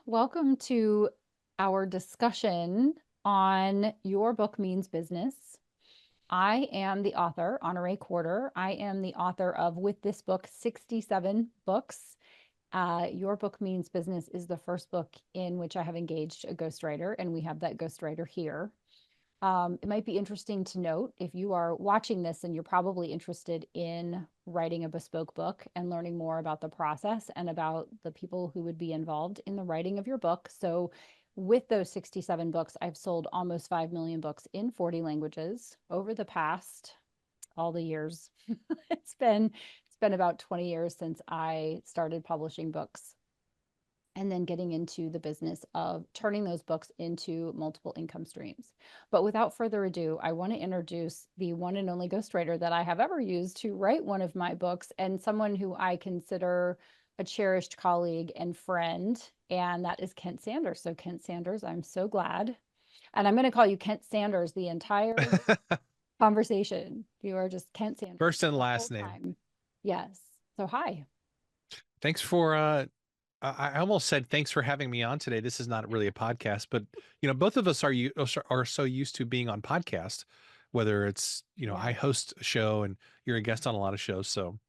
Welcome to our discussion on Your Book Means Business. I am the author, Honorée. I am the author of, with this book, 67 books. Your Book Means Business is the first book in which I have engaged a ghostwriter, and we have that ghostwriter here. It might be interesting to note if you are watching this and you're probably interested in writing a bespoke book and learning more about the process and about the people who would be involved in the writing of your book. So, with those 67 books, I've sold almost 5 million books in 40 languages over the past all the years. It's been about 20 years since I started publishing books and then getting into the business of turning those books into multiple income streams. But without further ado, I want to introduce the one and only ghostwriter that I have ever used to write one of my books, and someone who I consider a cherished colleague and friend, and that is Kent Sanders. So, Kent Sanders, I'm so glad. And I'm going to call you Kent Sanders the entire conversation. You are just Kent Sanders First and the whole last name. time. Yes. So, hi. Thanks for I almost said thanks for having me on today. This is not really a podcast, but both of us are so used to being on podcast, whether it's, Yeah, I host a show and you're a guest on a lot of shows. So,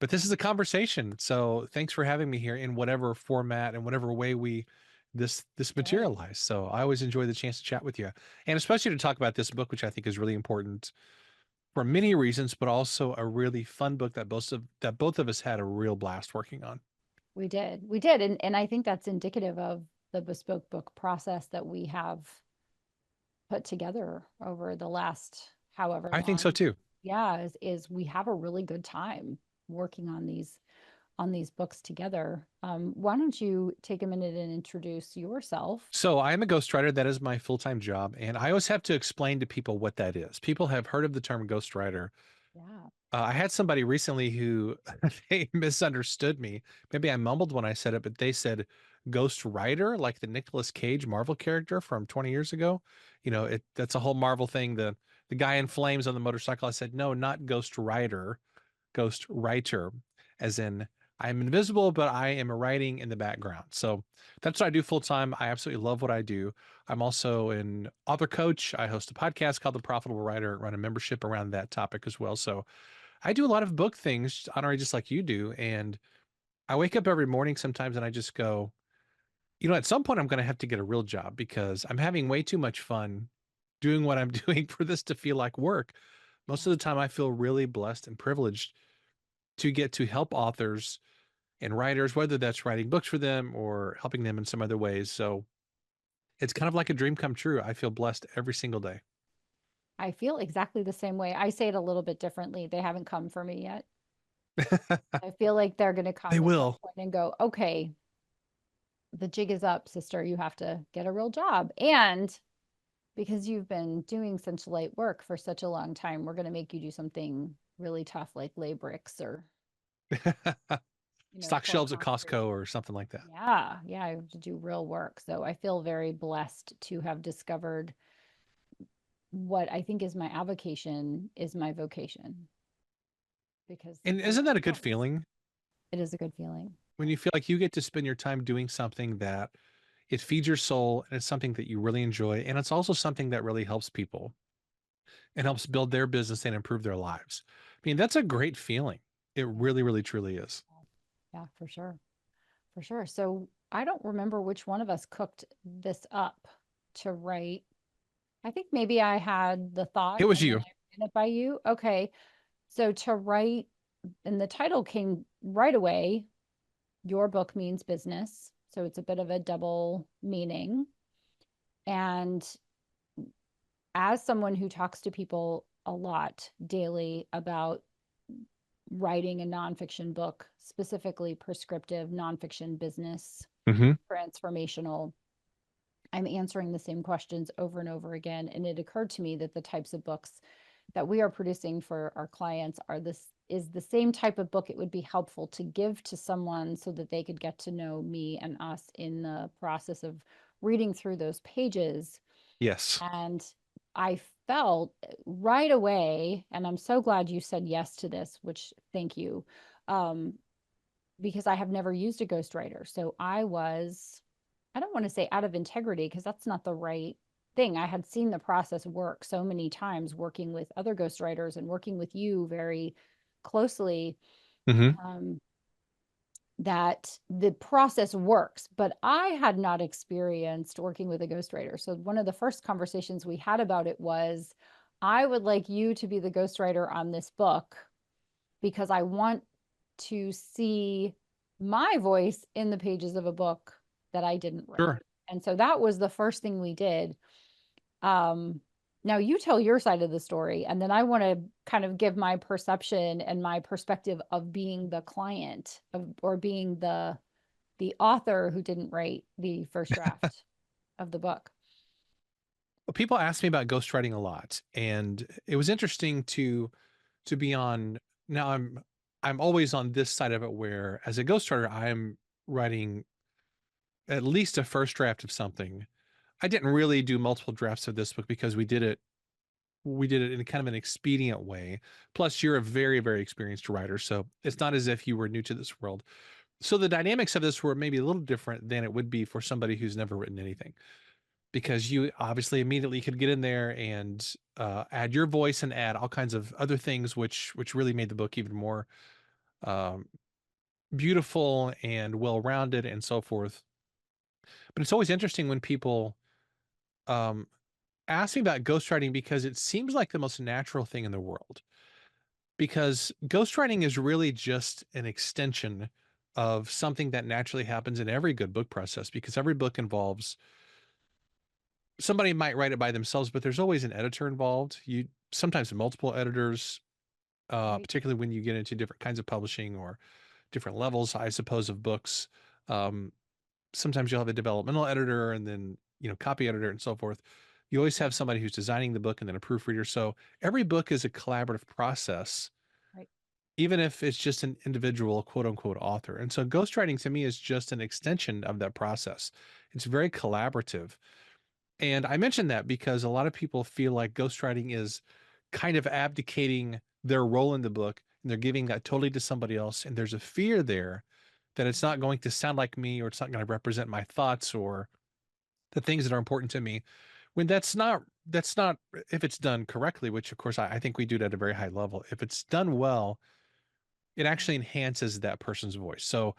but this is a conversation. So, thanks for having me here in whatever format and whatever way this good. materialize. So, I always enjoy the chance to chat with you, and especially to talk about this book, which I think is really important for many reasons, but also a really fun book that both of us had a real blast working on. We did. We did. And I think that's indicative of the bespoke book process that we have put together over the last however I think so long. too. Yeah, is we have a really good time working on these books together. Why don't you take a minute and introduce yourself? So I am a ghostwriter. That is my full-time job, and I always have to explain to people what that is. People have heard of the term ghostwriter. Yeah. I had somebody recently who they misunderstood me. Maybe I mumbled when I said it, but they said Ghost Rider, like the Nicolas Cage Marvel character from 20 years ago. That's a whole Marvel thing. The guy in flames on the motorcycle. I said, no, not Ghost Rider, Ghost Writer, as in I'm invisible, but I am writing in the background. So that's what I do full time. I absolutely love what I do. I'm also an author coach. I host a podcast called The Profitable Writer, run a membership around that topic as well. So I do a lot of book things, Honorary, just like you do. And I wake up every morning sometimes and I just go, at some point I'm going to have to get a real job because I'm having way too much fun doing what I'm doing for this to feel like work. Most of Yeah. the time, I feel really blessed and privileged to get to help authors and writers, whether that's writing books for them or helping them in some other ways. So it's kind of like a dream come true. I feel blessed every single day. I feel exactly the same way. I say it a little bit differently. They haven't come for me yet. I feel like they're going to They come at some will. point and go, okay, the jig is up, sister. You have to get a real job. And because you've been doing such light work for such a long time, we're going to make you do something really tough like lay bricks or, Stock pour shelves at concrete. Costco or something like that. Yeah, yeah, I have to do real work. So I feel very blessed to have discovered what I think is my avocation is my vocation because And I isn't love that a good books. feeling It is a good feeling. when you feel like you get to spend your time doing something that it feeds your soul and it's something that you really enjoy and it's also something that really helps people and helps build their business and improve their lives. I mean, that's a great feeling. It Yeah, really, really, truly is. yeah, for sure. For sure. So I don't remember which one of us cooked this up to write. I think maybe I had the thought It was and then you. I ran it by you. Okay. So to write, and the title came right away. Your book means business. So it's a bit of a double meaning. And as someone who talks to people a lot daily about writing a nonfiction book, specifically prescriptive nonfiction business, Hmm. transformational, I'm answering the same questions over and over again. And it occurred to me that the types of books that we are producing for our clients are this is the same type of book it would be helpful to give to someone so that they could get to know me and us in the process of reading through those pages. Yes. And I felt right away, and I'm so glad you said yes to this, which thank you, um, because I have never used a ghostwriter. So I was I don't want to say out of integrity because that's not the right thing. I had seen the process work so many times working with other ghostwriters and working with you very closely, Hmm. um, that the process works, but I had not experienced working with a ghostwriter. So one of the first conversations we had about it was, I would like you to be the ghostwriter on this book because I want to see my voice in the pages of a book that I didn't write. Sure. And so that was the first thing we did. Um, Now you tell your side of the story, and then I want to kind of give my perception and my perspective of being the client of, or being the author who didn't write the first draft of the book. Well, people ask me about ghostwriting a lot, and it was interesting to be on. Now I'm always on this side of it where as a ghostwriter, I'm writing at least a first draft of something. I didn't really do multiple drafts of this book because we did it in kind of an expedient way. Plus, you're a very, very experienced writer, so it's not as if you were new to this world. So the dynamics of this were maybe a little different than it would be for somebody who's never written anything, because you obviously immediately could get in there and add your voice and add all kinds of other things, which really made the book even more um, beautiful and well-rounded and so forth. But it's always interesting when people um, ask me about ghostwriting because it seems like the most natural thing in the world. Because ghostwriting is really just an extension of something that naturally happens in every good book process, because every book involves somebody might write it by themselves, but there's always an editor involved. You sometimes multiple editors, Right. particularly when you get into different kinds of publishing or different levels, I suppose, of books. Um, Sometimes you'll have a developmental editor and then, copy editor and so forth. You always have somebody who's designing the book and then a proofreader. So every book is a collaborative process, Right. even if it's just an individual quote unquote author. And so ghostwriting to me is just an extension of that process. It's very collaborative. And I mentioned that because a lot of people feel like ghostwriting is kind of abdicating their role in the book and they're giving that totally to somebody else. And there's a fear there that it's not going to sound like me, or it's not going to represent my thoughts or the things that are important to me. When that's not, if it's done correctly, which of course I think we do it at a very high level. If it's done well, it actually enhances that person's voice. So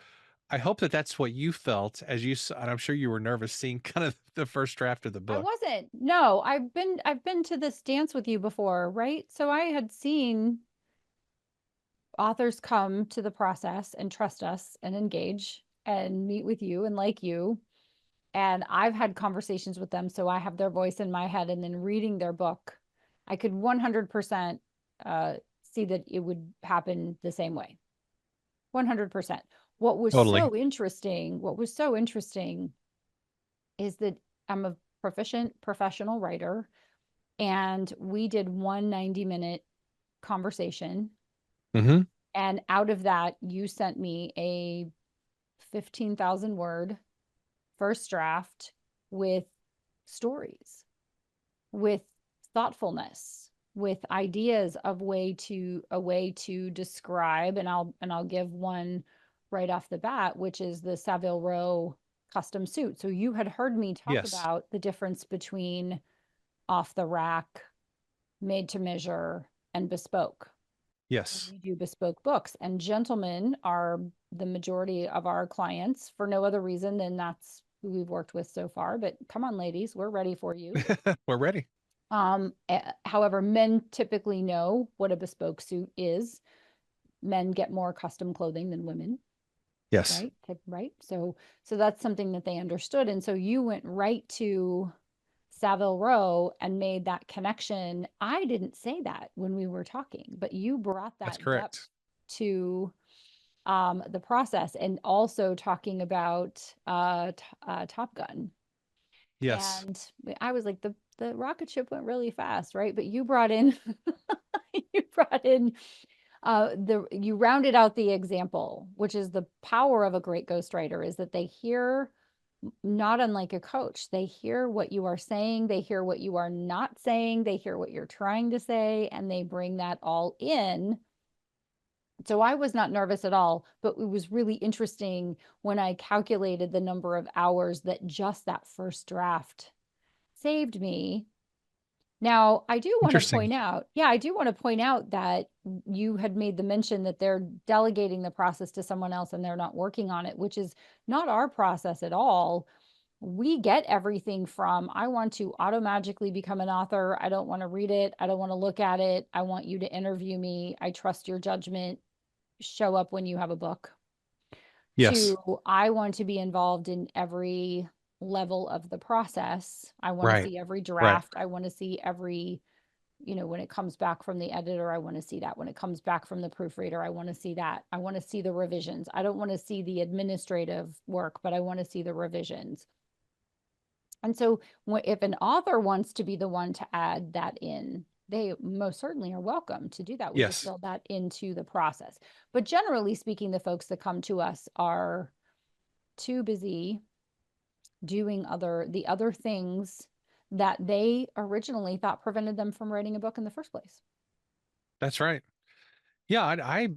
I hope that that's what you felt as and I'm sure you were nervous seeing kind of the first draft of the I book. wasn't. No, I've been to this dance with you before, right? So I had seen authors come to the process and trust us and engage and meet with you and like you. And I've had conversations with them, so I have their voice in my head. And then reading their book, I could 100% uh, see that it would happen the same way. 100%. Totally. What was so interesting is that I'm a proficient professional writer, and we did one 90-minute conversation. Hmm. And out of that, you sent me a 15,000 word first draft with stories, with thoughtfulness, with ideas of a way to describe, and I'll give one right off the bat, which is the Savile Row custom suit. So you had heard me talk Yes. about the difference between off the rack, made to measure, and bespoke. And Yes. we do bespoke books, and gentlemen are the majority of our clients for no other reason than that's who we've worked with so far. But come on, ladies, we're ready for you. We're ready. However, men typically know what a bespoke suit is. Men get more custom clothing than women, Yes. right? Right. So that's something that they understood. And so you went right to Savile Row and made that connection. I didn't say that when we were talking, but you brought That's that depth correct. to the process, and also talking about Top Gun. Yes. And I was like, the rocket ship went really fast, right? But you brought in you brought in the you rounded out the example, which is the power of a great ghostwriter, is that they hear, not unlike a coach, they hear what you are saying, they hear what you are not saying, they hear what you're trying to say, and they bring that all in So I was not nervous at all, but it was really interesting when I calculated the number of hours that just that first draft saved me. Now, I do want to Interesting. point out, yeah, I do want to point out that you had made the mention that they're delegating the process to someone else and they're not working on it, which is not our process at all. We get everything from, I want to automagically become an author. I don't want to read it. I don't want to look at it. I want you to interview me. I trust your judgment. Show up when you have a book. Yes. To, I want to be involved in every level of the process. I want to Right. see every Right. draft. I want to see every, when it comes back from the editor, I want to see that. When it comes back from the proofreader, I want to see that. I want to see the revisions. I don't want to see the administrative work, but I want to see the revisions. And so if an author wants to be the one to add that in, they most certainly are welcome to do that. We just Yes. build that into the process. But generally speaking, the folks that come to us are too busy doing the other things that they originally thought prevented them from writing a book in the first place. That's right. Yeah, I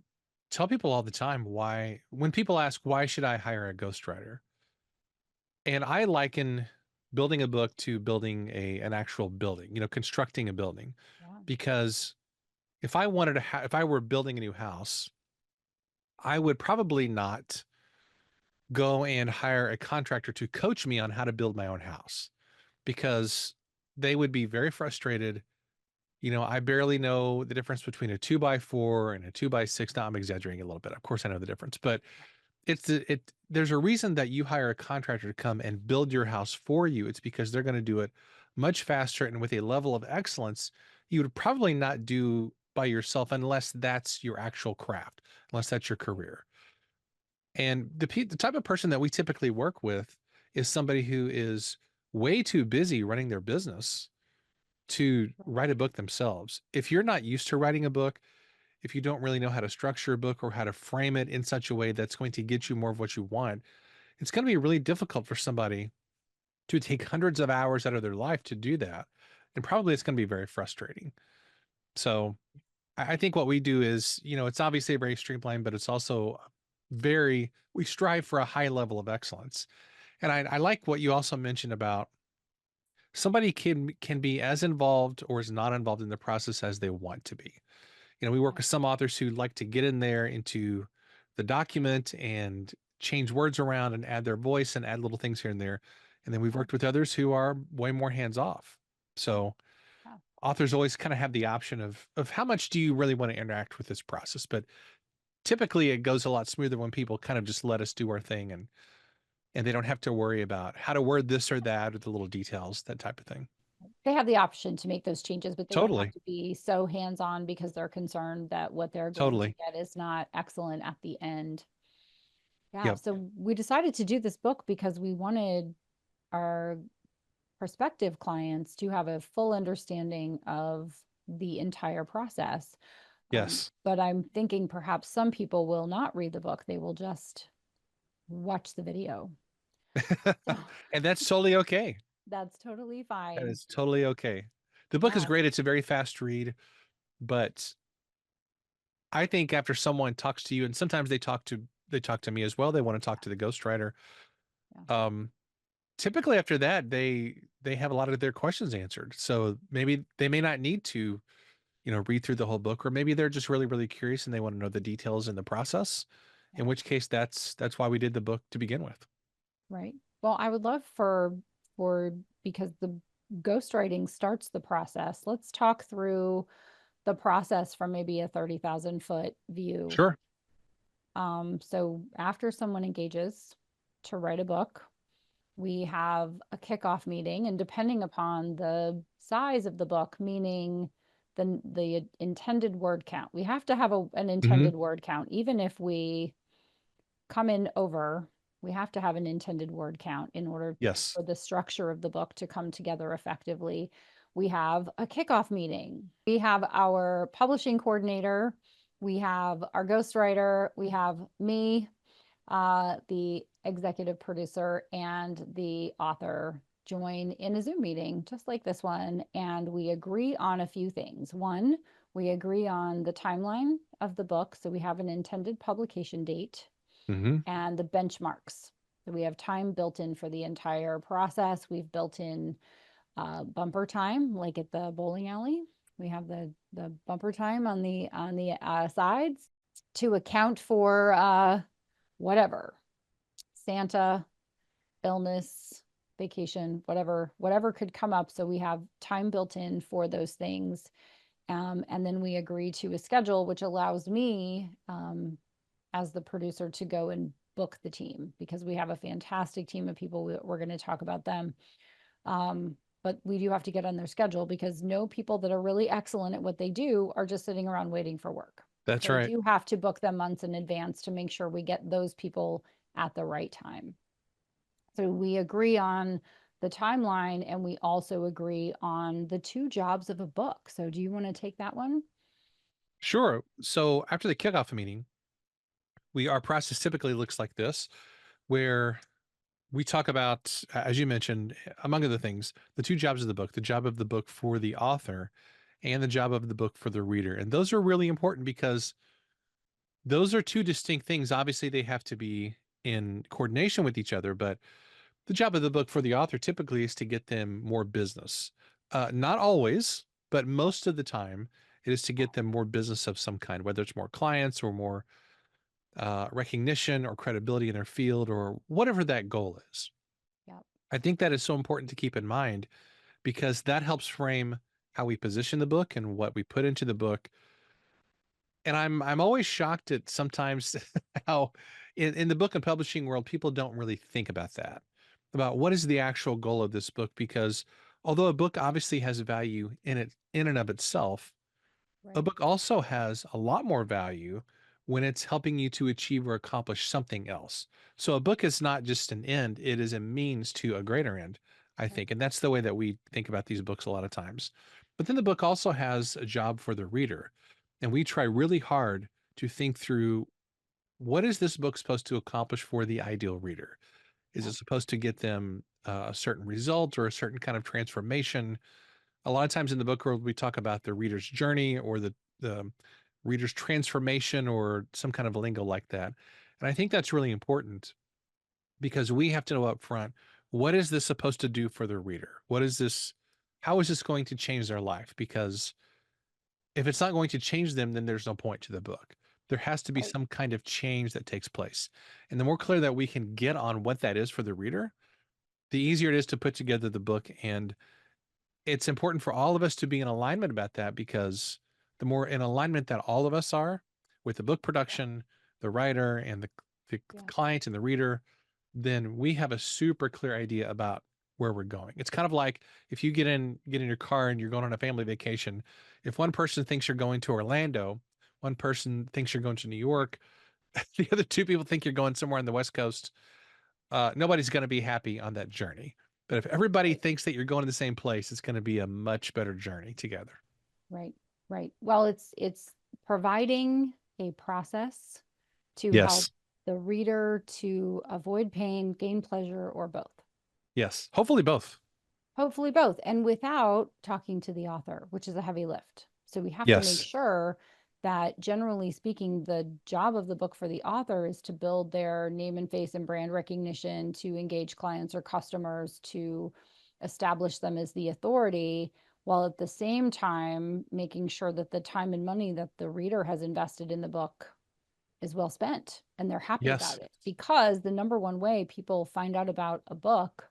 tell people all the time why when people ask why should I hire a ghostwriter, and I liken building a book to building an actual building, constructing a building, Yeah. because if I were building a new house, I would probably not go and hire a contractor to coach me on how to build my own house because they would be very frustrated. I barely know the difference between a 2x4 and a 2x6. Now I'm exaggerating a little bit. Of course I know the difference, but there's a reason that you hire a contractor to come and build your house for you. It's because they're going to do it much faster and with a level of excellence you would probably not do by yourself unless that's your actual craft, unless that's your career. And the type of person that we typically work with is somebody who is way too busy running their business to write a book themselves. If you're not used to writing a book, if you don't really know how to structure a book or how to frame it in such a way that's going to get you more of what you want, it's going to be really difficult for somebody to take hundreds of hours out of their life to do that. And probably it's going to be very frustrating. So I think what we do is, it's obviously very streamlined, but it's also we strive for a high level of excellence. And I like what you also mentioned about somebody can be as involved or as not involved in the process as they want to be. We work with some authors who like to get in there into the document and change words around and add their voice and add little things here and there. And then we've Yeah. worked with others who are way more hands off. So Yeah. authors always kind of have the option of how much do you really want to interact with this process. But typically it goes a lot smoother when people kind of just let us do our thing and they don't have to worry about how to word this or that or the little details, that type of thing. They have the option to make those changes, but they don't have Totally. to be so hands-on because they're concerned that what they're going to Totally. get is not excellent at the end. Yeah, Yep. so we decided to do this book because we wanted our prospective clients to have a full understanding of the entire process. Yes. But I'm thinking perhaps some people will not read the book. They will just watch the video. So And that's totally okay. that's totally That fine. is totally okay. The book is Yeah, great. It's a very fast read, but I think after someone talks to you, and sometimes they talk to me as well. They want to talk to the ghostwriter. yeah, Um, Typically after that, they have a lot of their questions answered. So maybe they may not need to, read through the whole book, or maybe they're just really, really curious and they want to know the details in the process. In yeah, which case, that's why we did the book to begin with. right. Well, I would love for because the ghostwriting starts the process. Let's talk through the process from maybe a 30,000-foot view. Sure. So after someone engages to write a book, we have a kickoff meeting, and depending upon the size of the book, meaning the intended word count, we have to have an Hmm. intended word count. Even if we come in over, we have to have an intended word count in order Yes. for the structure of the book to come together effectively. We have a kickoff meeting. We have our publishing coordinator. We have our ghostwriter. We have me, the executive producer, and the author join in a Zoom meeting just like this one. And we agree on a few things. One, We agree on the timeline of the book. So we have an intended publication date Hmm. and the benchmarks. So we have time built in for the entire process. We've built in bumper time, like at the bowling alley. We have the bumper time on the sides to account for whatever Santa, illness, vacation, whatever could come up. So we have time built in for those things. And then we agree to a schedule, which allows me, as the producer, to go and book the team because we have a fantastic team of people. We're going to talk about them. But we do have to get on their schedule because no people that are really excellent at what they do are just sitting around waiting for work. That's So I right. do have to book them months in advance to make sure we get those people at the right time. So we agree on the timeline and we also agree on the two jobs of a book. So do you want to take that one? Sure. So after the kickoff meeting, our process typically looks like this, where we talk about, as you mentioned, among other things, the two jobs of the book, the job of the book for the author and the job of the book for the reader. And those are really important because those are two distinct things. Obviously, they have to be in coordination with each other, but the job of the book for the author typically is to get them more business. Not always, but most of the time, it is to get them more business of some kind, whether it's more clients or more recognition or credibility in their field or whatever that goal is. Yeah. I think that is so important to keep in mind because that helps frame how we position the book and what we put into the book. And I'm always shocked at sometimes how in the book and publishing world people don't really think about that. About what is the actual goal of this book because although a book obviously has value in and of itself, a Right. book also has a lot more value when it's helping you to achieve or accomplish something else. So a book is not just an end, it is a means to a greater end, I Right. think. And that's the way that we think about these books a lot of times. But then the book also has a job for the reader. And we try really hard to think through what is this book supposed to accomplish for the ideal reader? Is Yeah. it supposed to get them a certain result or a certain kind of transformation? A lot of times in the book world, we talk about the reader's journey or the reader's transformation or some kind of lingo like that. And I think that's really important because we have to know up front, what is this supposed to do for the reader? How is this going to change their life? Because if it's not going to change them, then there's no point to the book. There has to be Right. some kind of change that takes place. And the more clear that we can get on what that is for the reader, the easier it is to put together the book. And it's important for all of us to be in alignment about that because the more in alignment that all of us are with the book Yeah. production, the writer, and the Yeah. client and the reader, then we have a super clear idea about where we're going. It's kind of like if you get in your car and you're going on a family vacation. If one person thinks you're going to Orlando, one person thinks you're going to New York, the other two people think you're going somewhere on the West Coast, nobody's going to be happy on that journey. But if everybody Right. thinks that you're going to the same place, it's going to be a much better journey together. Right. Right. Well, it's providing a process to help Yes. the reader to avoid pain, gain pleasure, or both. Yes. Hopefully both. Hopefully both, and without talking to the author, which is a heavy lift. So we have to make Yes. sure that, generally speaking, the job of the book for the author is to build their name and face and brand recognition, to engage clients or customers, to establish them as the authority, while at the same time making sure that the time and money that the reader has invested in the book is well spent and they're happy about Yes. it. Because the number one way people find out about a book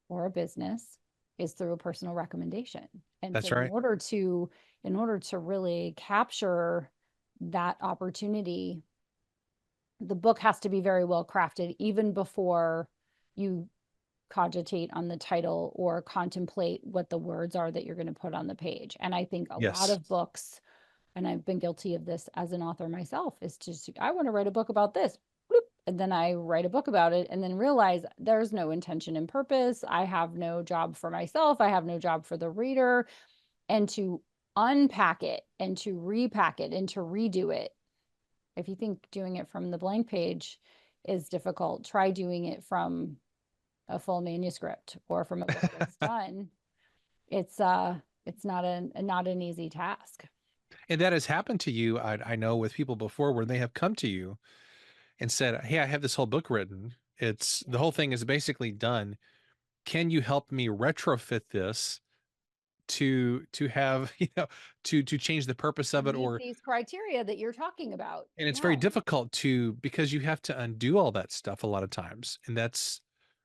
or a business is through a personal recommendation. And That's so right. in order to really capture that opportunity, the book has to be very well crafted even before you cogitate on the title or contemplate what the words are that you're going to put on the page. And I think a lot Yes. of books, and I've been guilty of this as an author myself, is just, I want to write a book about this. Bloop, and then I write a book about it and then realize there's no intention and purpose. I have no job for myself. I have no job for the reader. And to unpack it and to repack it and to redo it. If you think doing it from the blank page is difficult, try doing it from a full manuscript or from a book that's done. It's not an easy task. And that has happened to you, I know, with people before where they have come to you and said, "Hey, I have this whole book written. It's the whole Yes. thing is basically done. Can you help me retrofit this to have, to change the purpose To of it?" meet Or these criteria that you're talking about. and it's very Yeah, difficult to because you have to undo all that stuff a lot of times, and that's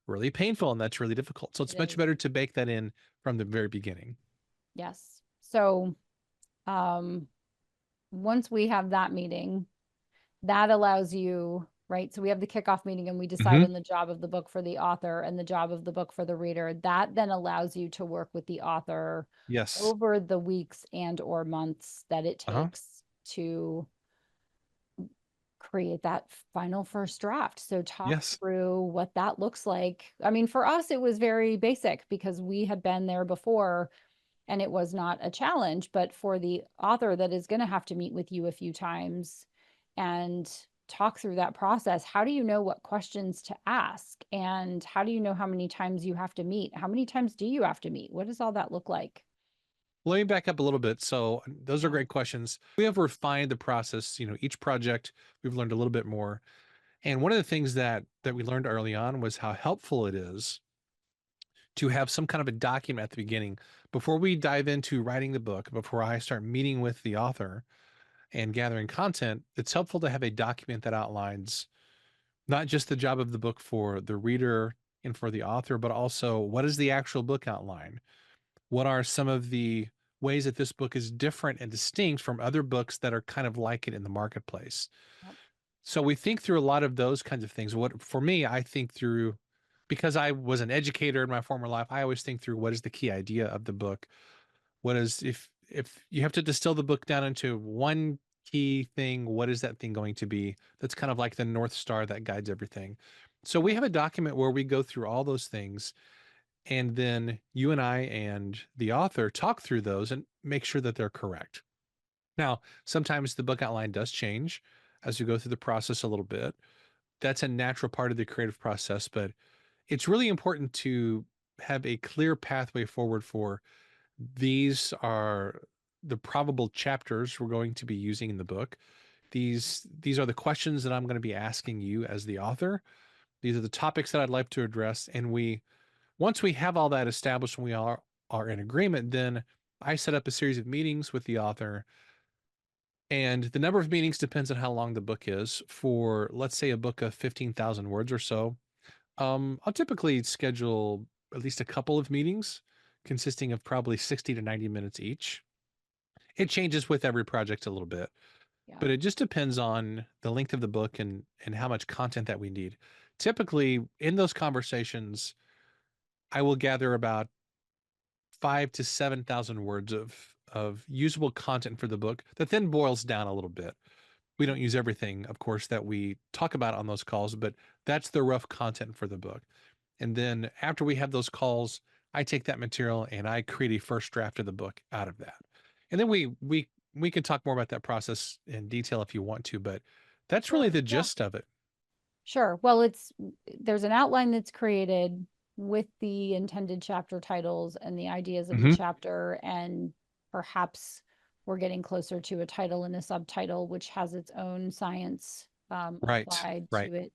really painful and that's really difficult. So it it's much is. better to bake that in from the very beginning. Yes. So, um, once we have that meeting, that allows you, right? So we have the kickoff meeting and we decide Hmm. on the job of the book for the author and the job of the book for the reader. That then allows you to work with the author Yes. over the weeks and or months that it Uh-huh. takes to create that final first draft. So talk Yes. through what that looks like. I mean, for us, it was very basic because we had been there before and it was not a challenge. But for the author that is going to have to meet with you a few times and talk through that process, how do you know what questions to ask? And how do you know how many times you have to meet? How many times do you have to meet? What does all that look like? Let me back up a little bit. So those are Yeah. great questions. We have refined the process, each project we've learned a little bit more. And one of the things that we learned early on was how helpful it is to have some kind of a document at the beginning before we dive into writing the book, before I start meeting with the author and gathering content. It's helpful to have a document that outlines not just the job of the book for the reader and for the author, but also what is the actual book outline? What are some of the ways that this book is different and distinct from other books that are kind of like it in the marketplace? Yep. So we think through a lot of those kinds of things. What for me, I think through because I was an educator in my former life, I always think through what is the key idea of the book. What is if you have to distill the book down into one key thing, what is that thing going to be? That's kind of like the North Star that guides everything. So we Right. have a document where we go through all those things, and then you and I and the author talk through those and make sure that they're correct. Now, sometimes the book outline does change as you go through the process a little bit. That's a natural part of the creative process, but it's really important to have a clear pathway forward for these are the probable chapters we're going to be using in the book. These are the questions that I'm going to be asking you as the author. These are the topics that I'd like to address. And we once we have all that established and we are in agreement, then I set up a series of meetings with the author. And the number of meetings depends on how long the book is. For let's say a book of 15,000 words or so, I'll typically schedule at least a couple of meetings consisting of probably 60 to 90 minutes each. It changes with every project a little bit, Yeah. but it just depends on the length of the book and how much content that we need. Typically, in those conversations, I will gather about 5 to 7,000 words of usable content for the book that then boils down a little bit. We don't use everything, of course, that we talk about on those calls, but that's the rough content for the book. And then after we have those calls, I take that material and I create a first draft of the book out of that. And then we can talk more about that process in detail if you want to, but that's really Sure. the Yeah. gist of it. Sure. Well, there's an outline that's created with the intended chapter titles and the ideas of the Hmm. chapter, and perhaps we're getting closer to a title and a subtitle, which has its own science Right. applied Right. to it.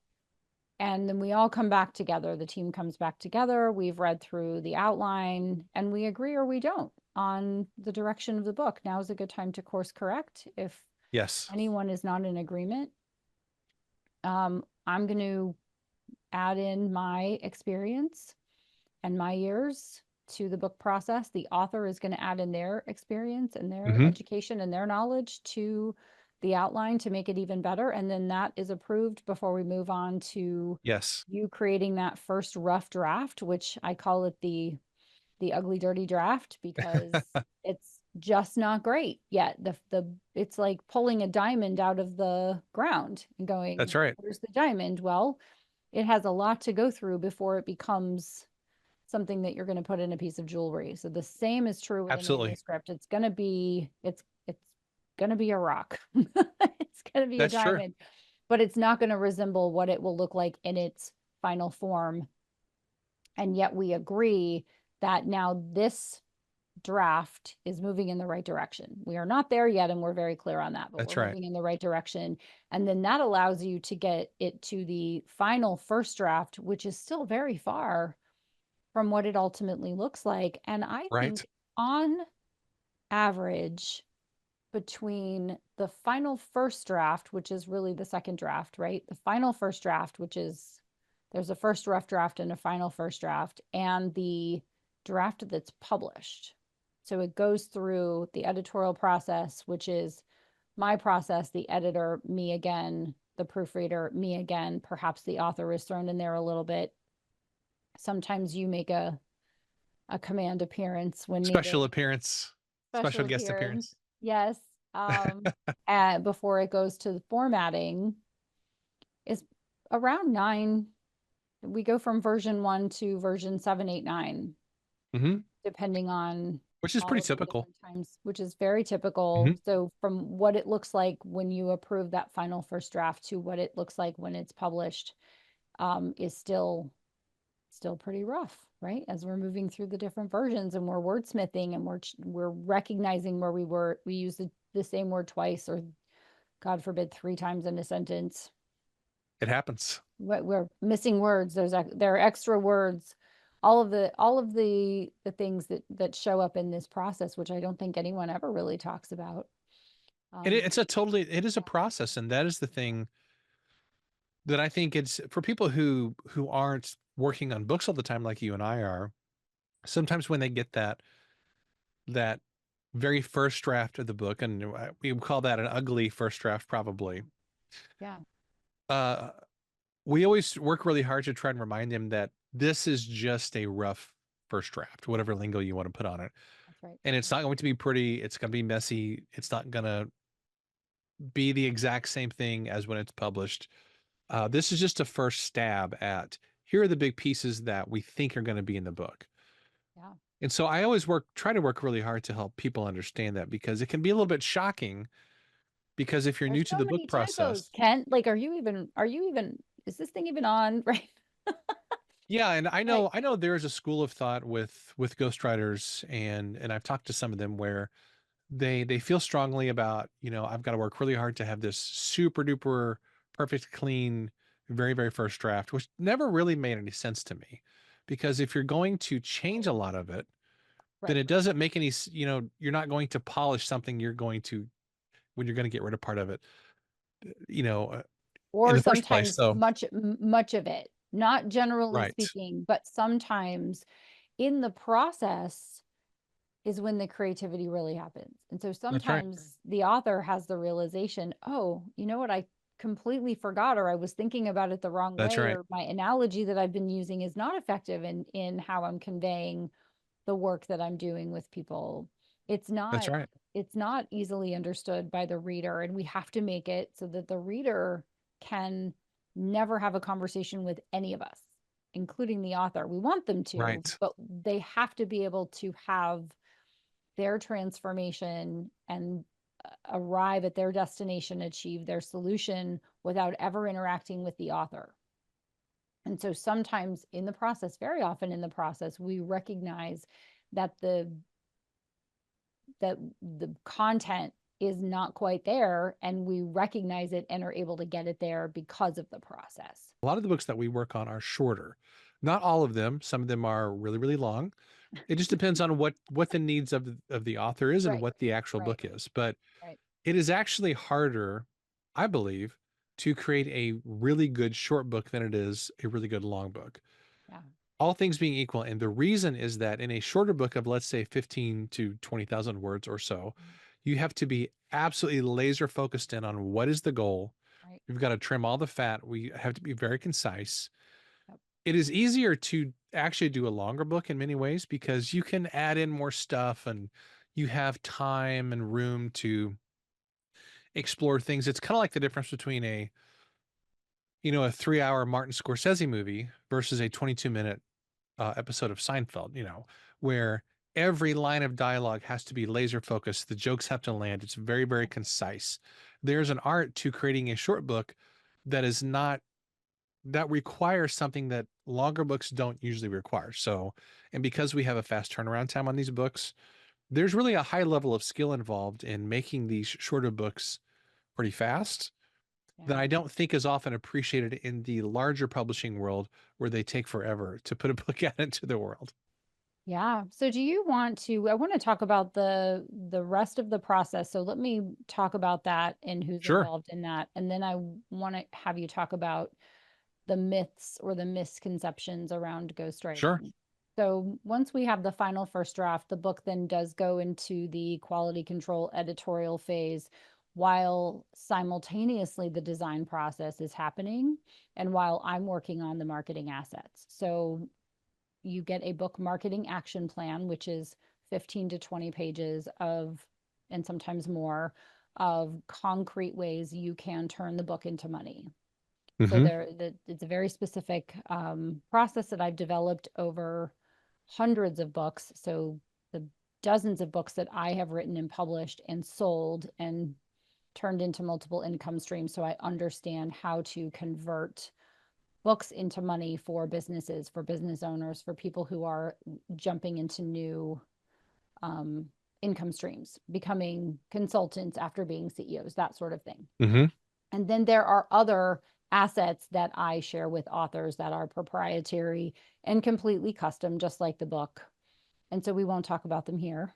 And then we all come back together. The team comes back together. We've read through the outline and we agree or we don't on the direction of the book. Now is a good time to course correct if Yes. anyone is not in agreement. I'm going to add in my experience and my years to the book process. The author is going to add in their experience and their Hmm. education and their knowledge to the outline to make it even better. And then that is approved before we move on to Yes. you creating that first rough draft, which I call it the ugly dirty draft because it's just not great yet. The it's like pulling a diamond out of the ground and That's going, right. where's the diamond? Well, it has a lot to go through before it becomes something that you're going to put in a piece of jewelry. So the same is true with a Absolutely. manuscript. It's going to be a rock. It's going to be a That's true. diamond, but it's not going to resemble what it will look like in its final form. And yet we agree that now this draft is moving in the right direction. We are not there yet, and we're very clear on that, but we're That's right. moving in the right direction. And then that allows you to get it to the final first draft, which is still very far from what it ultimately looks like. And I Right. think on average, between the final first draft, which is really the second draft, right? The final first draft, which is there's a first rough draft and a final first draft, and the draft that's published. So it goes through the editorial process, which is my process, the editor, me again, the proofreader, me again. Perhaps the author is thrown in there a little bit. Sometimes you make a command appearance when needed. Special appearance, Special special guest appearance. appearance. Yes. Before it goes to the formatting is around 9. We go from version 1 to version 7, 8, 9, Hmm. depending on Which is all pretty of the typical. different times, which is very typical. Hmm. So from what it looks like when you approve that final first draft to what it looks like when it's published, is still pretty rough, right? As we're moving through the different versions and we're wordsmithing and we're recognizing where we use the same word twice or God forbid 3 times in a sentence. It happens. We're missing words. There are extra words. All of the things that show up in this process, which I don't think anyone ever really talks about. Um, It is a process, and that is the thing that I think it's for people who aren't working on books all the time like you and I are. Sometimes when they get that very first draft of the book, and we would call that an ugly first draft, probably. yeah, Uh, we always work really hard to try and remind them that this is just a rough first draft, whatever lingo you want to put on it. that's right. And it's not going to be pretty. It's going to be messy. It's not going to be the exact same thing as when it's published. This is just a first stab at here are the big pieces that we think are going to be in the book. Yeah. And so I always try to work really hard to help people understand that because it can be a little bit shocking because if you're There's new to so the book many typos, process, Kent. Like, are you even, is this thing even on? Right. yeah, and Right. I know there is a school of thought with ghostwriters and I've talked to some of them where they feel strongly about, I've got to work really hard to have this super duper perfect clean very first draft, which never really made any sense to me. Because if you're going to change a lot of it, then Right. it doesn't make any, you're not going to polish something when you're going to get rid of part of it, you know, uh, in Or the first place. sometimes So, much of it, not generally right. speaking, but sometimes in the process is when the creativity really happens. And so That's right. sometimes the author has the realization, oh, you know what, I completely forgot, or I was thinking about it the wrong That's way, right. or my analogy that I've been using is not effective in how I'm conveying the work that I'm doing with people. It's That's not right. it's not easily understood by the reader, and we have to make it so that the reader can never have a conversation with any of us, including the author. We want them to, Right. but they have to be able to have their transformation and arrive at their destination, achieve their solution without ever interacting with the author. And so sometimes in the process, very often in the process, we recognize that the content is not quite there, and we recognize it and are able to get it there because of the process. A lot of the books that we work on are shorter. Not all of them. Some of them are really long. It just depends on what the needs of the author is and Right, what the actual right, book is. But right. it is actually harder, I believe, to create a really good short book than it is a really good long book. Yeah. All things being equal. And the reason is that in a shorter book of, let's say, 15 to 20,000 words or so, you have to be absolutely laser focused in on what is the goal. Right. We've got to trim all the fat. We have to be very concise. Yep. It is easier to actually do a longer book in many ways because you can add in more stuff and you have time and room to explore things. It's kind of like the difference between a 3 hour Martin Scorsese movie versus a 22-minute episode of Seinfeld, where every line of dialogue has to be laser focused. The jokes have to land. It's very concise. There's an art to creating a short book that is not, that requires something that longer books don't usually require. So, and because we have a fast turnaround time on these books, there's really a high level of skill involved in making these shorter books pretty fast that Yeah. I don't think is often appreciated in the larger publishing world where they take forever to put a book out into the world. Yeah. So do you want to, I want to talk about the rest of the process. So let me talk about that and who's Sure, involved in that. And then I want to have you talk about the myths or the misconceptions around sure. ghostwriting. So once we have the final first draft, the book then does go into the quality control editorial phase while simultaneously the design process is happening and while I'm working on the marketing assets. So you get a book marketing action plan, which is 15 to 20 pages of, and sometimes more, of concrete ways you can turn the book into money. So Hmm. it's a very specific process that I've developed over hundreds of books. So the dozens of books that I have written and published and sold and turned into multiple income streams. So I understand how to convert books into money for businesses, for business owners, for people who are jumping into new um, income streams, becoming consultants after being CEOs, that sort of thing. Hmm. And then there are other assets that I share with authors that are proprietary and completely custom, just like the book. And so we won't talk about them here.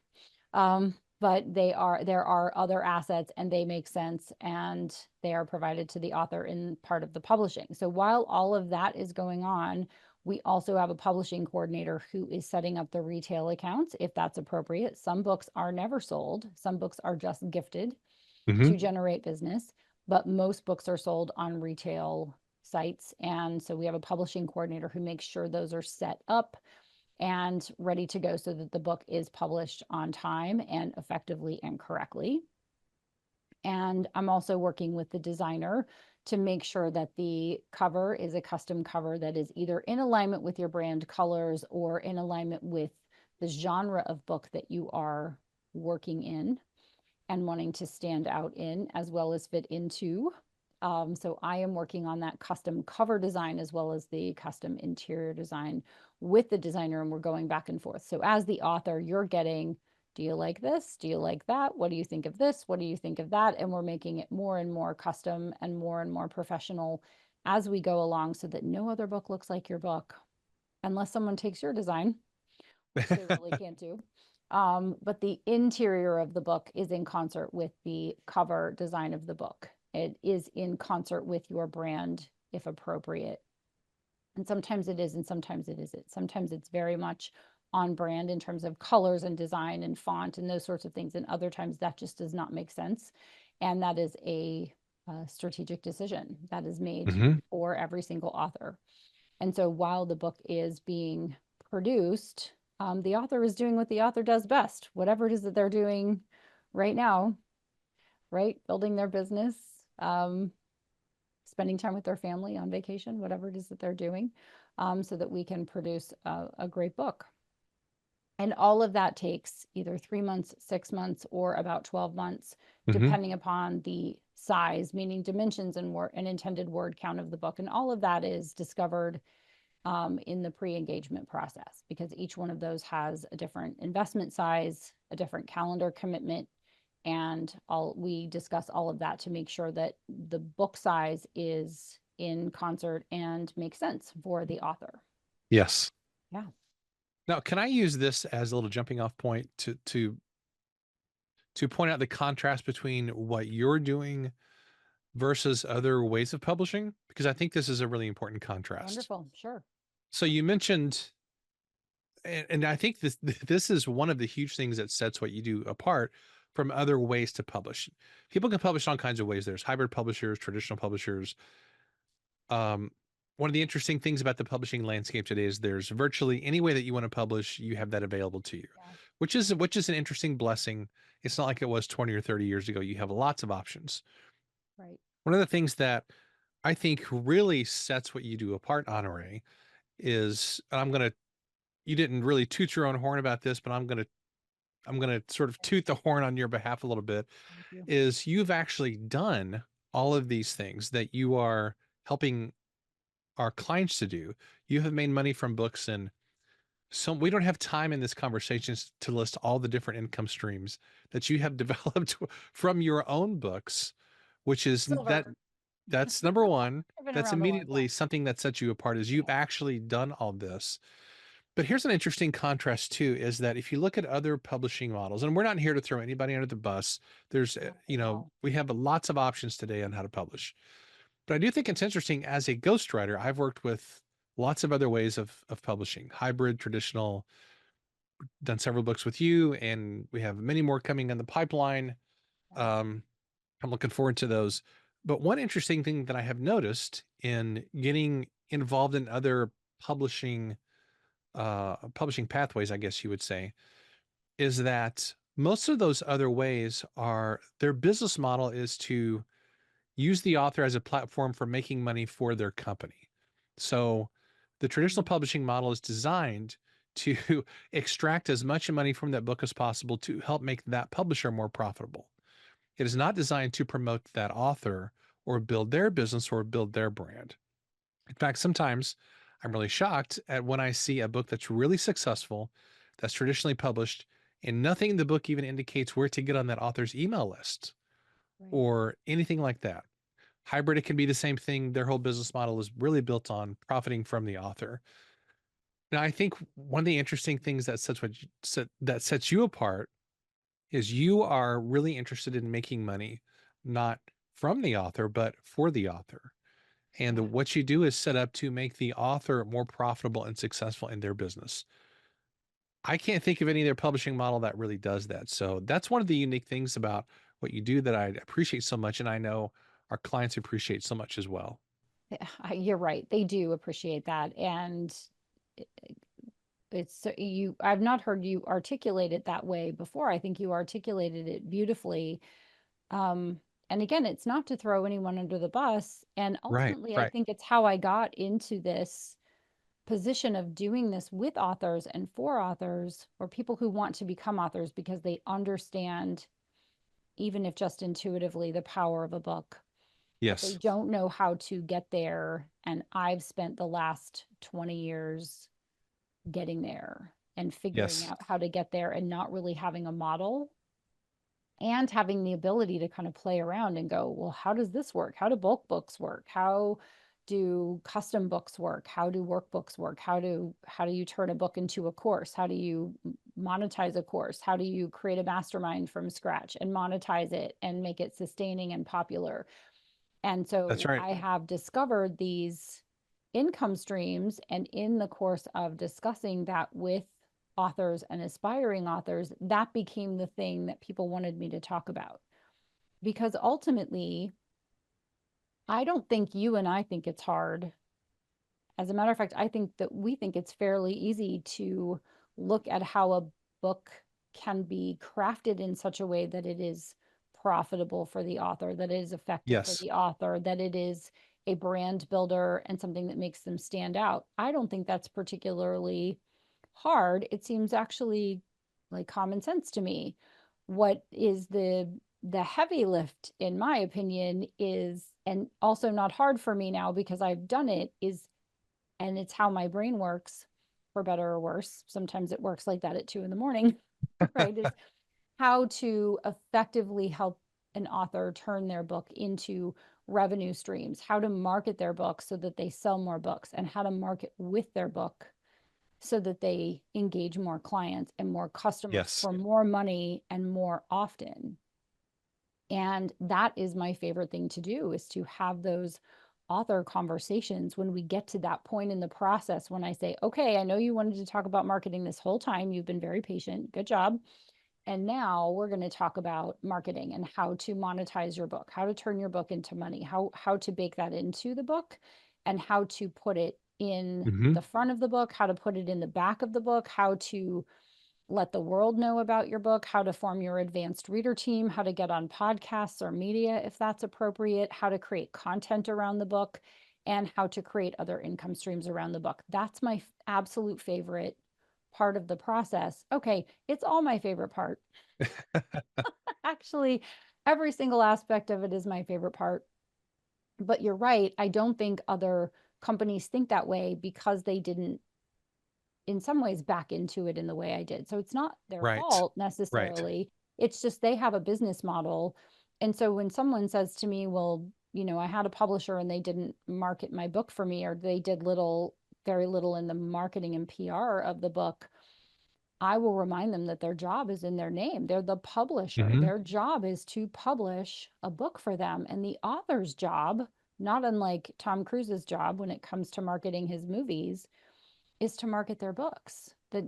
But there are other assets and they make sense and they are provided to the author in part of the publishing. So while all of that is going on, we also have a publishing coordinator who is setting up the retail accounts if that's appropriate. Some books are never sold, some books are just gifted Hmm. to generate business, but most books are sold on retail sites. And so we have a publishing coordinator who makes sure those are set up and ready to go so that the book is published on time and effectively and correctly. And I'm also working with the designer to make sure that the cover is a custom cover that is either in alignment with your brand colors or in alignment with the genre of book that you are working in and wanting to stand out in as well as fit into. So I am working on that custom cover design as well as the custom interior design with the designer, and we're going back and forth. So as the author, you're getting, do you like this? Do you like that? What do you think of this? What do you think of that? And we're making it more and more custom and more professional as we go along so that no other book looks like your book unless someone takes your design, which they really can't do. But the interior of the book is in concert with the cover design of the book. It is in concert with your brand, if appropriate. And sometimes it is, and sometimes it isn't. Sometimes it's very much on brand in terms of colors and design and font and those sorts of things. And other times that just does not make sense. And that is a strategic decision that is made Hmm. for every single author. And so while the book is being produced, the author is doing what the author does best, whatever it is that they're doing right now, right? Building their business, um, spending time with their family on vacation, whatever it is that they're doing, so that we can produce a great book. And all of that takes either 3 months, 6 months, or about 12 months, Hmm. depending upon the size, meaning dimensions and word and intended word count of the book. And all of that is discovered in the pre-engagement process because each one of those has a different investment size, a different calendar commitment, and all we discuss all of that to make sure that the book size is in concert and makes sense for the author. Yes. Yeah, Now, can I use this as a little jumping off point to point out the contrast between what you're doing versus other ways of publishing? Because I think this is a really important contrast. wonderful. Sure. So you mentioned, and I think this is one of the huge things that sets what you do apart from other ways to publish. People can publish all kinds of ways. There's hybrid publishers, traditional publishers. Um, One of the interesting things about the publishing landscape today is there's virtually any way that you want to publish, you have that available to you, Yeah, which is an interesting blessing. It's not like it was 20 or 30 years ago. You have lots of options. right. One of the things that I think really sets what you do apart, Honoree, is and you didn't really toot your own horn about this, but I'm gonna sort of toot the horn on your behalf a little bit, Thank you. is you've actually done all of these things that you are helping our clients to do. You have made money from books in So we don't have time in this conversation to list all the different income streams that you have developed from your own books, which is Silver. that's number one. I've been That's around a long immediately time. something that sets you apart is you've Yeah. actually done all this. But here's an interesting contrast too, is that if you look at other publishing models, and we're not here to throw anybody under the bus, there's, Not at all. we have lots of options today on how to publish. But I do think it's interesting as a ghostwriter, I've worked with lots of other ways of publishing, hybrid, traditional, done several books with you, and we have many more coming in the pipeline. Right. Um, I'm looking forward to those. But one interesting thing that I have noticed in getting involved in other publishing publishing pathways, I guess you would say, is that most of those other ways are their business model is to use the author as a platform for making money for their company. So the traditional Mhm. publishing model is designed to extract as much money from that book as possible to help make that publisher more profitable. It is not designed to promote that author or build their business or build their brand. In fact, sometimes I'm really shocked at when I see a book that's really successful, that's traditionally published, and nothing in the book even indicates where to get on that author's email list Right. or anything like that. Hybrid, it can be the same thing. Their whole business model is really built on profiting from the author. Now, I think one of the interesting things that sets you apart is you are really interested in making money, not from the author, but for the author. And Yeah. what you do is set up to make the author more profitable and successful in their business. I can't think of any other publishing model that really does that. So that's one of the unique things about what you do that I appreciate so much. And I know our clients appreciate so much as well. Yeah, you're right. They do appreciate that. And it- it's you, I've not heard you articulate it that way before. I think you articulated it beautifully. Um, and again, it's not to throw anyone under the bus. And Right, ultimately, I right. think it's how I got into this position of doing this with authors and for authors or people who want to become authors because they understand, even if just intuitively, the power of a book, but they Yes, don't know how to get there. And I've spent the last 20 years getting there and figuring yes, out how to get there and not really having a model and having the ability to kind of play around and go, well, how does this work? How do bulk books work? How do custom books work? How do workbooks work? How do you turn a book into a course? How do you monetize a course? How do you create a mastermind from scratch and monetize it and make it sustaining and popular? And that's so right. I have discovered these income streams. And in the course of discussing that with authors and aspiring authors, that became the thing that people wanted me to talk about. Because ultimately, I don't think you and I think it's hard. As a matter of fact, I think that we think it's fairly easy to look at how a book can be crafted in such a way that it is profitable for the author, that it is effective for Yes, the author, that it is a brand builder and something that makes them stand out. I don't think that's particularly hard. It seems actually like common sense to me. What is the heavy lift, in my opinion, is, and also not hard for me now because I've done it, is, and it's how my brain works, for better or worse. Sometimes it works like that at 2 in the morning, right? Is how to effectively help an author turn their book into revenue streams, how to market their book so that they sell more books, and how to market with their book so that they engage more clients and more customers yes, for more money and more often. And that is my favorite thing to do, is to have those author conversations when we get to that point in the process when I say, okay, I know you wanted to talk about marketing this whole time. You've been very patient. Good job. And now we're going to talk about marketing and how to monetize your book, how to turn your book into money, how to bake that into the book, and how to put it in hmm, the front of the book, how to put it in the back of the book, how to let the world know about your book, how to form your advanced reader team, how to get on podcasts or media if that's appropriate, how to create content around the book, and how to create other income streams around the book. That's my absolute favorite part of the process. Okay, it's all my favorite part. Actually, every single aspect of it is my favorite part. But you're right, I don't think other companies think that way because they didn't in some ways back into it in the way I did. So it's not their Right. fault Right. necessarily. It's just they have a business model. And so when someone says to me, well, I had a publisher and they didn't market my book for me, or they did very little in the marketing and PR of the book, I will remind them that their job is in their name. They're the publisher. Hmm. Their job is to publish a book for them. And the author's job, not unlike Tom Cruise's job when it comes to marketing his movies, is to market their books. That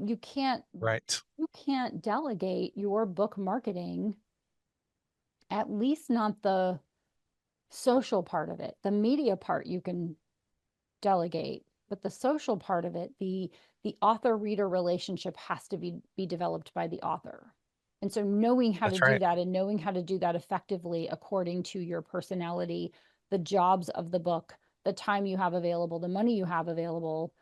Right. you can't delegate your book marketing, at least not the social part of it. The media part you can delegate, but the social part of it, the author reader relationship has to be developed by the author. And so knowing how to That's do right. that and knowing how to do that effectively according to your personality, the jobs of the book, the time you have available, the money you have available,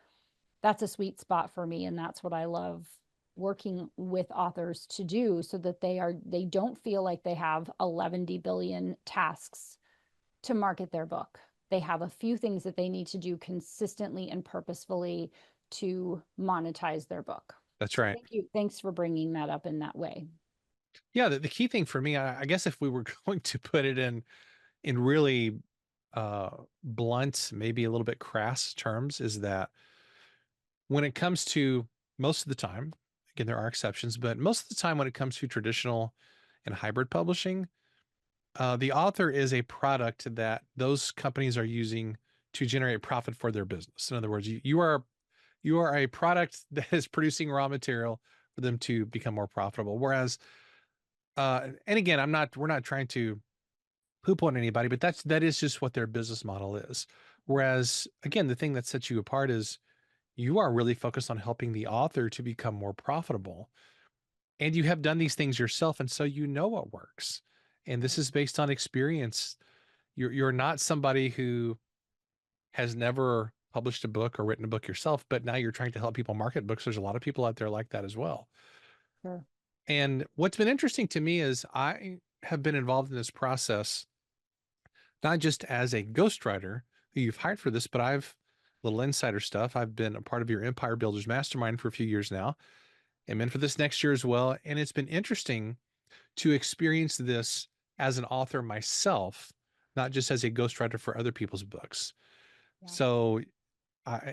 that's a sweet spot for me, and that's what I love working with authors to do, so that they don't feel like they have 11 billion tasks to market their book. They have a few things that they need to do consistently and purposefully to monetize their book. That's So right. thank you. Thanks for bringing that up in that way. Yeah. The key thing for me, I guess if we were going to put it in really blunt, maybe a little bit crass terms, is that when it comes to most of the time, again, there are exceptions, but most of the time when it comes to traditional and hybrid publishing, the author is a product that those companies are using to generate profit for their business. In other words, you are a product that is producing raw material for them to become more profitable. Whereas, and again, we're not trying to poop on anybody, but that is just what their business model is. Right. Whereas, again, the thing that sets you apart is you are really focused on helping the author to become more profitable. And you have done these things yourself, and so you know what works. And this Right. is based on experience. You're not somebody who has never published a book or written a book yourself, but now you're trying to help people market books. There's a lot of people out there like that as well. Sure. And what's been interesting to me is I have been involved in this process, not just as a ghostwriter who you've hired for this, but I've little insider stuff. I've been a part of your Empire Builders Mastermind for a few years now. I'm in for this next year as well. And it's been interesting to experience this as an author myself, not just as a ghostwriter for other people's books. Yeah. So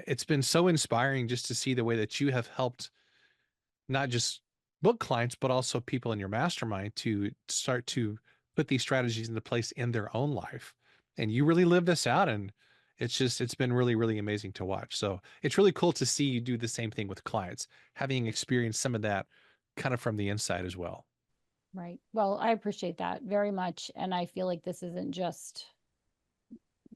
it's been so inspiring just to see the way that you have helped not just book clients, but also people in your mastermind to start to put these strategies into place in their own life. And you really live this out. And it's been really, really amazing to watch. So it's really cool to see you do the same thing with clients, having experienced some of that kind of from the inside as well. Right. Well, I appreciate that very much. And I feel like this isn't just,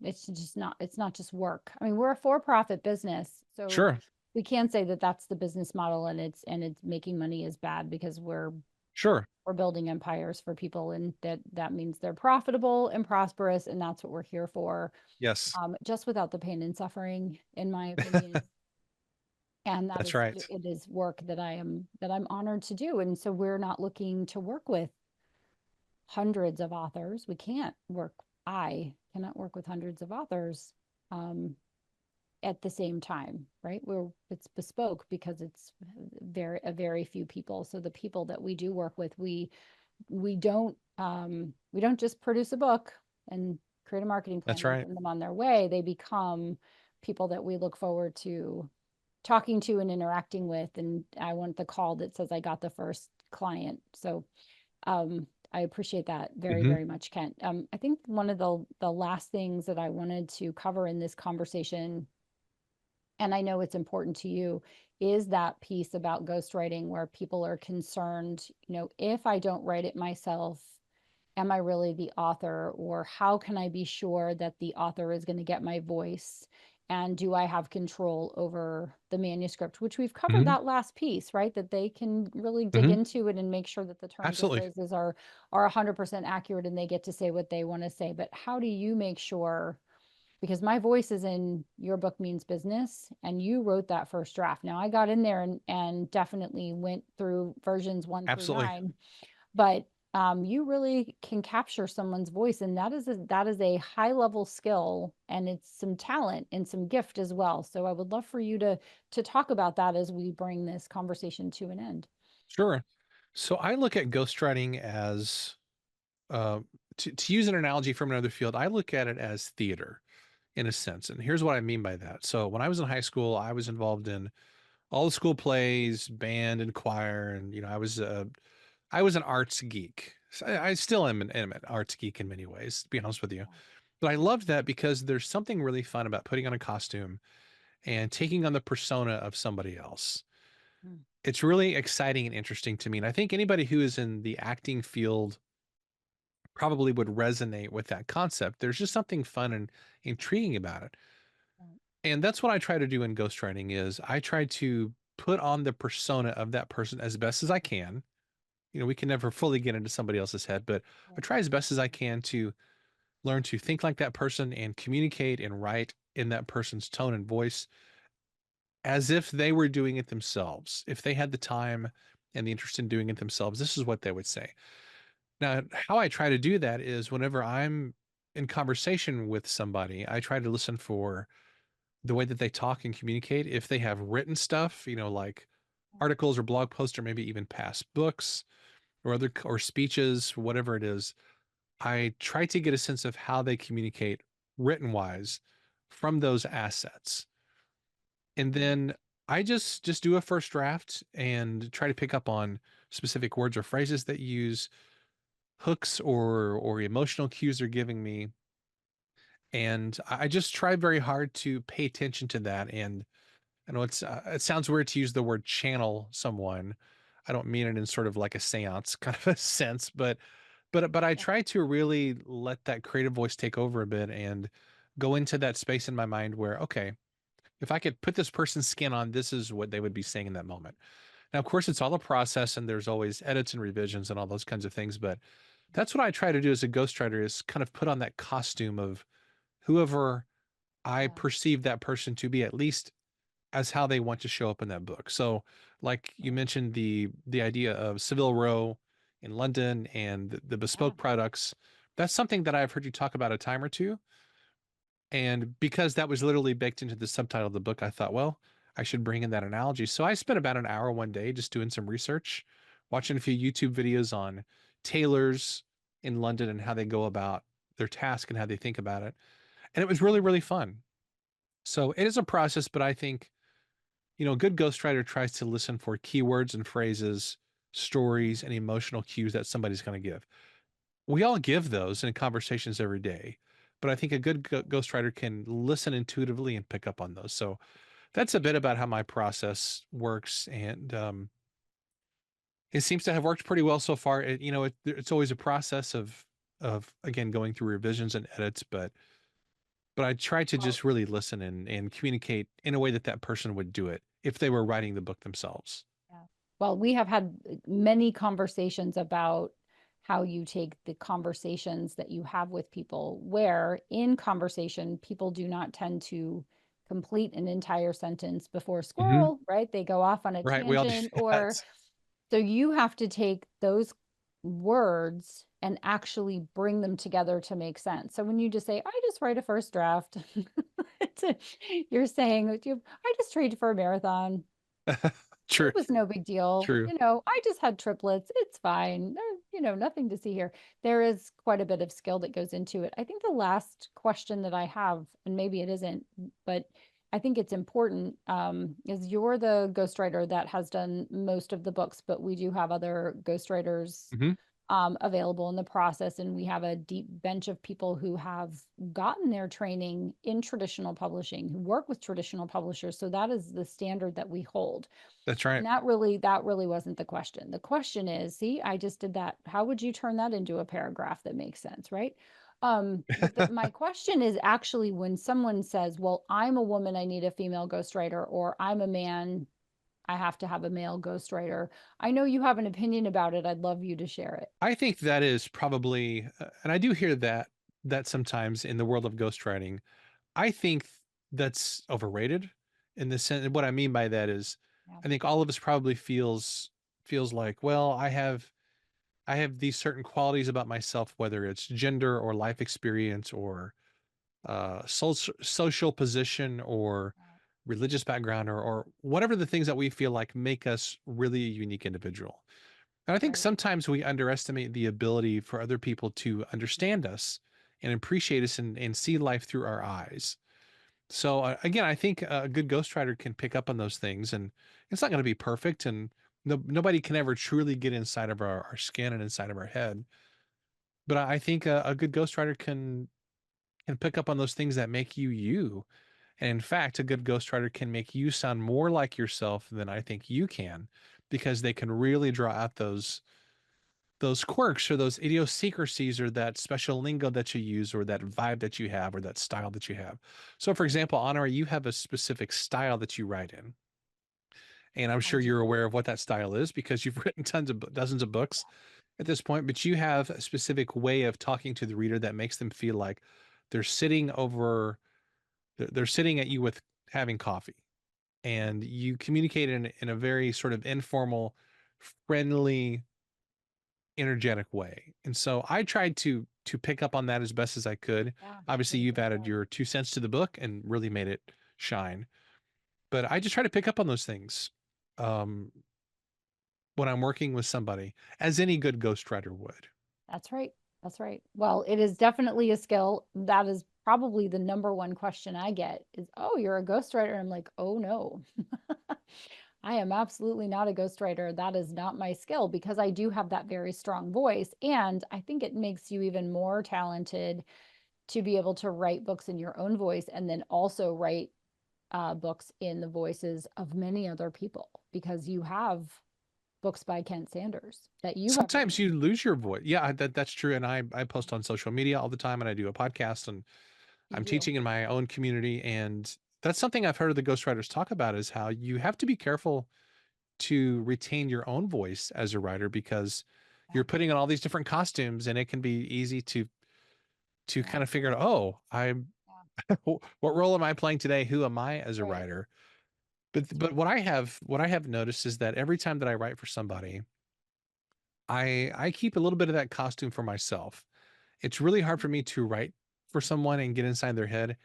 it's not just work. I mean, we're a for-profit business. So Sure. we can say that that's the business model, and it's making money is bad, because Sure. we're building empires for people, and that means they're profitable and prosperous, and that's what we're here for. Yes. Just without the pain and suffering, in my opinion. And That's right. it is work that I'm honored to do. And so we're not looking to work with hundreds of authors. I cannot work with hundreds of authors um, at the same time, right? It's bespoke because it's a very few people. So the people that we do work with, we don't just produce a book and create a marketing plan That's and right. send them on their way. They become people that we look forward to talking to and interacting with. And I want the call that says I got the first client. So I appreciate that very, Hmm. very much, Kent. I think one of the last things that I wanted to cover in this conversation, and I know it's important to you, is that piece about ghostwriting where people are concerned, if I don't write it myself, am I really the author? Or how can I be sure that the author is going to get my voice? And do I have control over the manuscript? Which we've covered Hmm. that last piece, right? That they can really dig Hmm. into it and make sure that the terms and Absolutely. phrases are 100% accurate, and they get to say what they want to say. But how do you make sure, because my voice is in Your Book Means Business, and you wrote that first draft. Now I got in there and definitely went through versions one through Absolutely. nine, but you really can capture someone's voice, and that is a high level skill, and it's some talent and some gift as well. So I would love for you to talk about that as we bring this conversation to an end. Sure. So I look at ghostwriting as, uh, to use an analogy from another field, I look at it as theater in a sense. And here's what I mean by that. So when I was in high school, I was involved in all the school plays, band and choir, and I was an arts geek. So I still am an arts geek in many ways, to be honest with you. But I loved that because there's something really fun about putting on a costume and taking on the persona of somebody else. Mm, It's really exciting and interesting to me. And I think anybody who is in the acting field probably would resonate with that concept. There's just something fun and intriguing about it. right, And that's what I try to do in ghostwriting is I try to put on the persona of that person as best as I can. You know, we can never fully get into somebody else's head, but I right, try as best as I can to learn to think like that person and communicate and write in that person's tone and voice as if they were doing it themselves. If they had the time and the interest in doing it themselves, this is what they would say. Now, how I try to do that is whenever I'm in conversation with somebody, I try to listen for the way that they talk and communicate. If they have written stuff, you know, like articles or blog posts or maybe even past books or other or speeches, whatever it is, I try to get a sense of how they communicate written wise from those assets. And right, then I just do a first draft and try to pick up on specific words or phrases that use hooks or emotional cues they're giving me. And I just try very hard to pay attention to that. And I know it sounds weird to use the word channel someone. I don't mean it in sort of like a seance kind of a sense, but I yeah, try to really let that creative voice take over a bit and go into that space in my mind where, okay, if I could put this person's skin on, this is what they would be saying in that moment. Now, of course, it's all a process and there's always edits and revisions and all those kinds of things, but that's what I try to do as a ghostwriter is kind of put on that costume of whoever I yeah, perceive that person to be, at least as how they want to show up in that book. So, like you right, mentioned, the idea of Savile Row in London and the yeah, bespoke products, that's something that I've heard you talk about a time or two. And because that was literally baked into the subtitle of the book, I thought, well, I should bring in that analogy. So I spent about an hour one day just doing some research, watching a few YouTube videos on tailors in London and how they go about their task and how they think about it. And it was really, yeah, really fun. So it is a process, but I think, you know, a good ghostwriter tries to listen for keywords and phrases, yeah, stories, and emotional cues that somebody's going to give. We all give those in conversations every day, but I think a good ghostwriter can listen intuitively and pick up on those. So that's a bit about how my process works, and it seems to have worked pretty well so far. It's always a process of again going through revisions and edits, but I try to well, just really listen and communicate in a way that that person would do it if they were writing the book themselves. yeah. Well, we have had many conversations about how you take the conversations that you have with people, where in conversation, people do not tend to complete an entire sentence before Hmm. squirrel, right? They go off on a Right. We all do tangent, or that. so you have to take those words and actually bring them together to make sense. So when you just say, I just write a first draft, you're saying, I just trained for a marathon. True. It was no big deal. True. I just had triplets. It's fine. Nothing to see here. There is quite a bit of skill that goes into it. I think the last question that I have, and maybe it isn't, but I think it's important, is you're the ghostwriter that has done most of the books, but we do have other ghostwriters Hmm. available in the process. And we have a deep bench of people who have gotten their training in traditional publishing, who work with traditional publishers. So that is the standard that we hold. That's right. And that really wasn't the question. The question is, see, I just did that. How would you turn that into a paragraph that makes sense, right? My question is actually when someone says, well, I'm a woman, I need a female ghostwriter, or I'm a man, I have to have a male ghostwriter. I know you have an opinion about it. I'd love you to share it. I think that is probably, and I do hear that sometimes in the world of ghostwriting. I think that's overrated in the sense. What I mean by that is, Yeah. I think all of us probably feels like, well, I have I have these certain qualities about myself, whether it's gender or life experience or social position or Yeah. religious background or whatever the things that we feel like make us really a unique individual. And I think Right. sometimes we underestimate the ability for other people to understand us and appreciate us and see life through our eyes. So again, I think a good ghostwriter can pick up on those things, and it's not going to be perfect, and nobody can ever truly get inside of our skin and inside of our head. But I think a good ghostwriter can pick up on those things that make you you. And in fact, a good ghostwriter can make you sound more like yourself than I think you can, because they can really draw out those quirks or those idiosyncrasies or that special lingo that you use or that vibe that you have or that style that you have. So for example, Honor, you have a specific style that you write in. And I'm I sure you're do. aware of what that style is because you've written tons of dozens of books at this point, but you have a specific way of talking to the reader that makes them feel like they're sitting over they're sitting at you with having coffee, and you communicate in a very sort of informal, friendly, energetic way. And so I tried to pick up on that as best as I could. Yeah. Obviously, Really you've good added job. your 2 cents to the book and really made it shine. But I just try to pick up on those things um, when I'm working with somebody, as any good ghostwriter would. That's right. That's right. Well, it is definitely a skill. That is probably the number one question I get is, "Oh, you're a ghostwriter." I'm like, "Oh no." I am absolutely not a ghostwriter. That is not my skill because I do have that very strong voice. And I think it makes you even more talented to be able to write books in your own voice and then also write books in the voices of many other people because you have books by Kent Sanders that you have Sometimes written. you lose your voice. Yeah, that's true. And I post on social media all the time, and I do a podcast, and You I'm do. teaching in my own community. And that's something I've heard the ghostwriters talk about is how you have to be careful to retain your own voice as a writer because Yeah. you're putting on all these different costumes, and it can be easy to Yeah. kind of figure out, oh, I'm Yeah. what role am I playing today? Who am I as a Right. writer? That's But right. what I have noticed is that every time that I write for somebody, I keep a little bit of that costume for myself. It's really hard for me to write for someone and get inside their head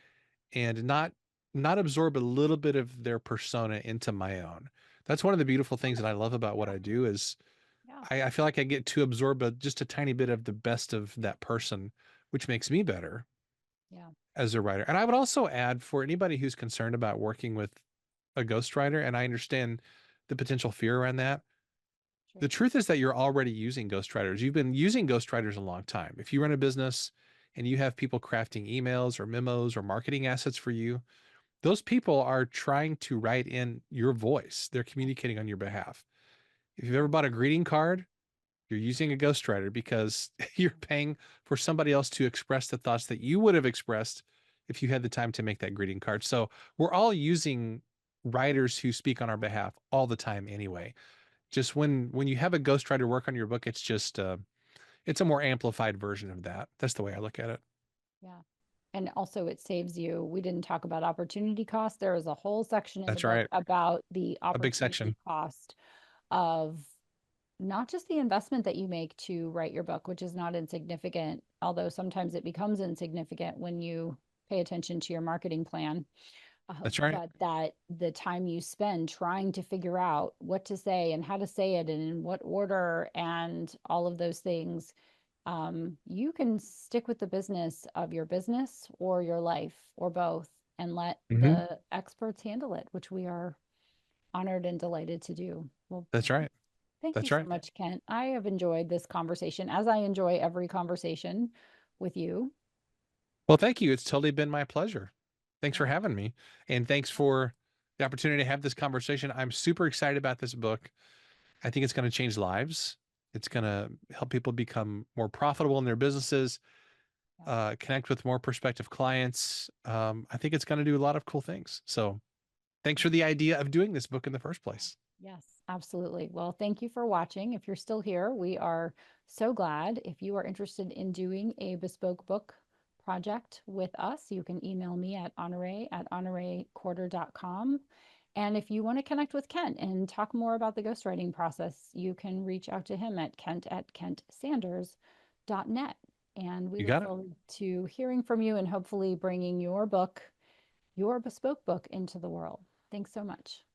and not absorb a little bit of their persona into my own. That's one of the beautiful things that I love about what Yeah. I do is Yeah. I feel like I get to absorb just a tiny bit of the best of that person, which makes me better Yeah. as a writer. And I would also add for anybody who's concerned about working with a ghostwriter, and I understand the potential fear around that. The Sure. truth is that you're already using ghostwriters. You've been using ghostwriters a long time. If you run a business and you have people crafting emails or memos or marketing assets for you, those people are trying to write in your voice. They're communicating on your behalf. If you've ever Right. bought a greeting card, you're using a ghostwriter because you're paying for somebody else to express the thoughts that you would have expressed if you had the time to make that greeting card. So we're all using writers who speak on our behalf all the time anyway. Just when you have a ghostwriter work on your book, it's just it's a more amplified version of that. That's the way I look at it. Yeah. And also it saves you. We didn't talk about opportunity cost. There is a whole section in the That's book right. about the A big opportunity section. cost of not just the investment that you make to write your book, which is not insignificant, although sometimes it becomes insignificant when you pay attention to your marketing plan, That's right. but that the time you spend trying to figure out what to say and how to say it and in what order and all of those things, you can stick with the business of your business or your life or both and let Hmm. the experts handle it, which we are honored and delighted to do. Well, That's right. thank you That's so right. much, Kent. I have enjoyed this conversation as I enjoy every conversation with you. Well, thank you. It's totally been my pleasure. Thanks for Yeah. having me. And thanks for the opportunity to have this conversation. I'm super excited about this book. I think it's going to change lives. It's going to help people become more profitable in their businesses, Yeah. connect with more prospective clients. I think it's going to do a lot of cool things. So thanks for the idea of doing this book in the first place. Yes, absolutely. Well, thank you for watching. If you're still here, we are so glad. If you are interested in doing a bespoke book project with us, you can email me at honoree@honoreequarter.com. And if you want to connect with Kent and talk more about the ghostwriting process, you can reach out to him at kent@kentsanders.net. And we You look got it. forward to hearing from you and hopefully bringing your book, your bespoke book, into the world. Thanks so much.